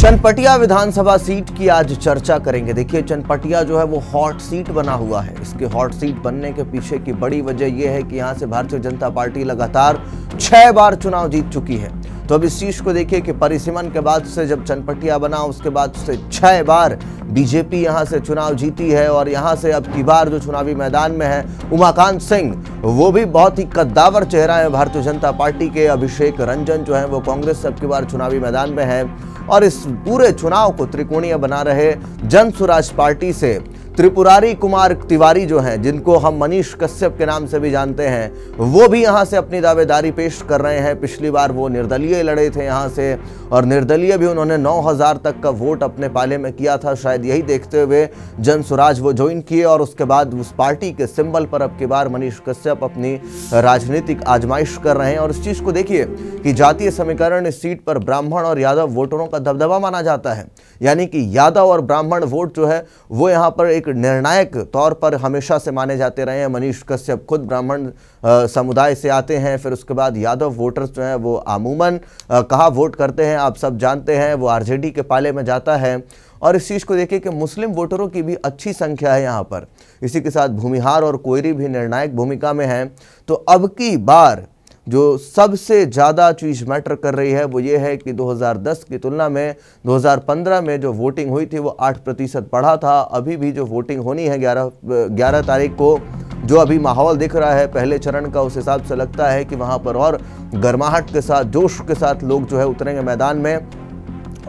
चनपटिया विधानसभा seat की आज चर्चा करेंगे। देखिए, चनपटिया जो है वो हॉट सीट बना हुआ है। इसके हॉट सीट बनने के पीछे की बड़ी वजह यह है कि यहां से भारतीय जनता पार्टी लगातार 6 बार चुनाव जीत चुकी है। तो अब इस चीज को देखिए कि परिसीमन के बाद से जब चनपटिया बना उसके बाद से 6 बार बीजेपी यहां से चुनाव जीती है और यहां से अब की बार जो चुनावी मैदान में है उमाकांत सिंह, वो भी बहुत ही कद्दावर चेहरा है भारतीय जनता पार्टी के। अभिषेक रंजन जो है वो कांग्रेस से अब की बार चुनावी मैदान में है और इस पूरे चुनाव को त्रिकोणीय बना रहे जन स्वराज पार्टी से त्रिपुरारी कुमार तिवारी जो हैं, जिनको हम मनीष कश्यप के नाम से भी जानते हैं, वो भी यहां से अपनी दावेदारी पेश कर रहे हैं। पिछली बार वो निर्दलीय लड़े थे यहां से और निर्दलीय भी उन्होंने 9000 तक का वोट अपने पाले में किया था। शायद यही देखते हुए जन स्वराज वो ज्वाइन किए और उसके बाद उस पार्टी के सिंबल पर अब की बार मनीष कश्यप अपनी राजनीतिक आजमाइश कर रहे हैं। और इस चीज को देखिए कि जातीय समीकरण इस सीट पर ब्राह्मण और यादव वोटरों का दबदबा माना जाता है, यानी कि यादव और ब्राह्मण वोट जो है वो यहाँ पर एक निर्णायक तौर पर हमेशा से माने जाते रहे हैं। मनीष कश्यप खुद ब्राह्मण समुदाय से आते हैं। फिर उसके बाद यादव वोटर्स जो हैं वो अमूमन कहाँ वोट करते हैं आप सब जानते हैं, वो आरजेडी के पाले में जाता है। और इस चीज़ को देखिए कि मुस्लिम वोटरों की भी अच्छी संख्या है यहाँ पर। इसी के साथ भूमिहार और कोयरी भी निर्णायक भूमिका में है। तो अब की बार जो सबसे ज़्यादा चीज़ मैटर कर रही है वो ये है कि 2010 की तुलना में 2015 में जो वोटिंग हुई थी वो 8% बढ़ा था। अभी भी जो वोटिंग होनी है 11 तारीख को, जो अभी माहौल दिख रहा है पहले चरण का, उस हिसाब से लगता है कि वहाँ पर और गर्माहट के साथ, जोश के साथ लोग जो है उतरेंगे मैदान में।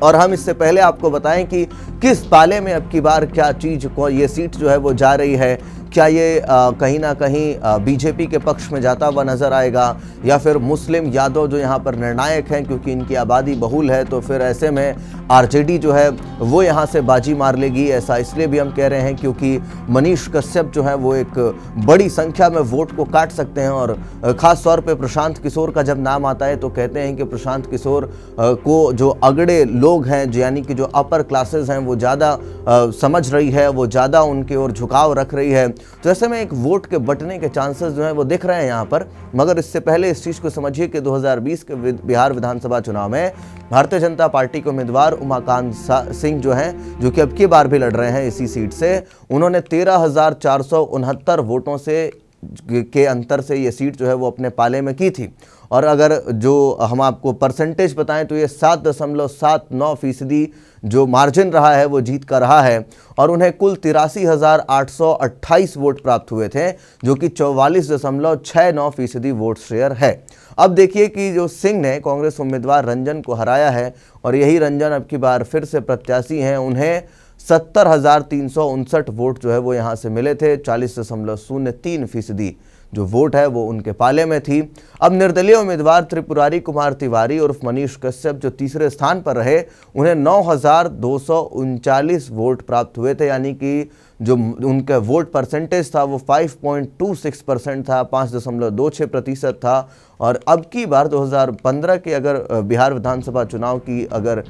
और हम इससे पहले आपको बताएं कि किस पाले में अब की बार क्या चीज़ को ये सीट जो है वो जा रही है। क्या ये कहीं ना कहीं बीजेपी के पक्ष में जाता हुआ नजर आएगा या फिर मुस्लिम यादव जो यहाँ पर निर्णायक हैं, क्योंकि इनकी आबादी बहुल है, तो फिर ऐसे में आरजेडी जो है वो यहाँ से बाजी मार लेगी। ऐसा इसलिए भी हम कह रहे हैं क्योंकि मनीष कश्यप जो है वो एक बड़ी संख्या में वोट को काट सकते हैं। और ख़ास तौर पर प्रशांत किशोर का जब नाम आता है तो कहते हैं कि प्रशांत किशोर को जो अगड़े लोग हैं, यानी कि जो अपर क्लासेस हैं, वो ज़्यादा समझ रही है, वो ज़्यादा उनकी ओर झुकाव रख रही है। तो ऐसे में एक वोट के बटने के चांसेस जो हैं वो दिख रहे हैं यहाँ पर। मगर इससे पहले इस चीज़ को समझिए कि 2020 के बिहार विधानसभा चुनाव में भारतीय जनता पार्टी के उम्मीदवार उमाकांत सिंह जो हैं, जो कि अब की बार भी लड़ रहे हैं इसी सीट से, उन्होंने 13,469 वोटों से के अंतर से ये सीट जो है वो अपने पाले में की थी। और अगर जो हम आपको परसेंटेज बताएं तो ये 7.79% जो मार्जिन रहा है वो जीत का रहा है। और उन्हें कुल 83,828 वोट प्राप्त हुए थे, जो कि 44.69% वोट शेयर है। अब देखिए कि जो सिंह ने कांग्रेस उम्मीदवार रंजन को हराया है और यही रंजन अब की बार फिर से प्रत्याशी हैं। उन्हें 70,359 वोट जो है वो यहाँ से मिले थे। 40.03% जो वोट है वो उनके पाले में थी। अब निर्दलीय उम्मीदवार त्रिपुरारी कुमार तिवारी उर्फ मनीष कश्यप जो तीसरे स्थान पर रहे, उन्हें 9,239 वोट प्राप्त हुए थे, यानी कि जो उनका वोट परसेंटेज था वो 5.26% था, 5.26% था। और अब की बार 2015 के अगर बिहार विधानसभा चुनाव की अगर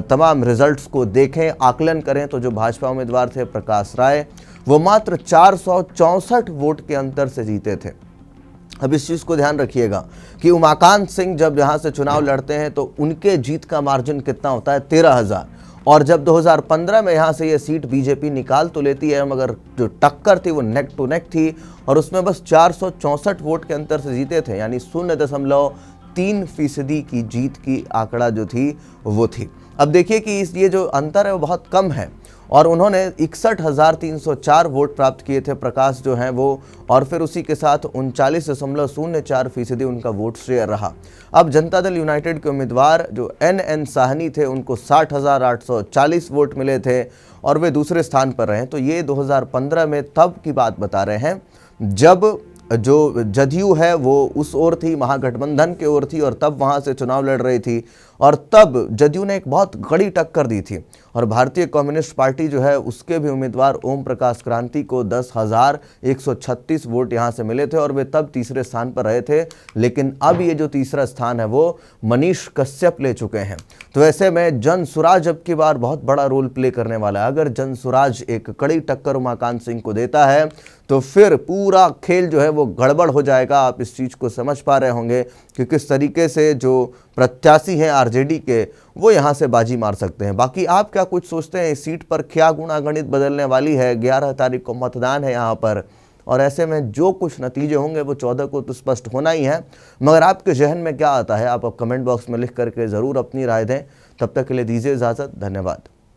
तमाम रिजल्ट्स को देखें, आकलन करें, तो जो भाजपा उम्मीदवार थे प्रकाश राय, वो मात्र 464 वोट के अंतर से जीते थे। अब इस चीज़ को ध्यान रखिएगा कि उमाकांत सिंह जब यहाँ से चुनाव लड़ते हैं तो उनके जीत का मार्जिन कितना होता है, 13,000। और जब 2015 में यहाँ से ये सीट बीजेपी निकाल तो लेती है, मगर जो टक्कर थी वो नेक टू नेक थी और उसमें बस 464 वोट के अंतर से जीते थे, यानी 0.3% की जीत की आंकड़ा जो थी वो थी। अब देखिए कि ये जो अंतर है वो बहुत कम है और उन्होंने 61,304 वोट प्राप्त किए थे प्रकाश जो हैं वो, और फिर उसी के साथ 39.04% उनका वोट शेयर रहा। अब जनता दल यूनाइटेड के उम्मीदवार जो NN साहनी थे उनको 60,840 वोट मिले थे और वे दूसरे स्थान पर रहे। तो ये 2015 में तब की बात बता रहे हैं जब जो जदयू है वो उस ओर थी, महागठबंधन के ओर थी और तब वहाँ से चुनाव लड़ रही थी। और तब जदयू ने एक बहुत कड़ी टक्कर दी थी और भारतीय कम्युनिस्ट पार्टी जो है उसके भी उम्मीदवार ओम प्रकाश क्रांति को 10,136 वोट यहाँ से मिले थे और वे तब तीसरे स्थान पर रहे थे। लेकिन अब ये जो तीसरा स्थान है वो मनीष कश्यप ले चुके हैं। तो ऐसे में जन स्वराज अब की बार बहुत बड़ा रोल प्ले करने वाला है। अगर जन स्वराज एक कड़ी टक्कर उमाकांत सिंह को देता है तो फिर पूरा खेल जो है वो गड़बड़ हो जाएगा। आप इस चीज़ को समझ पा रहे होंगे कि किस तरीके से जो प्रत्याशी हैं आरजेडी के, वो यहाँ से बाजी मार सकते हैं। बाकी आप क्या कुछ सोचते हैं इस सीट पर? क्या गुणा गणित बदलने वाली है? 11 तारीख को मतदान है यहाँ पर, और ऐसे में जो कुछ नतीजे होंगे वो 14 को तो स्पष्ट होना ही है। मगर आपके जहन में क्या आता है, आप कमेंट बॉक्स में लिख करके ज़रूर अपनी राय दें। तब तक के लिए दीजिए इजाज़त, धन्यवाद।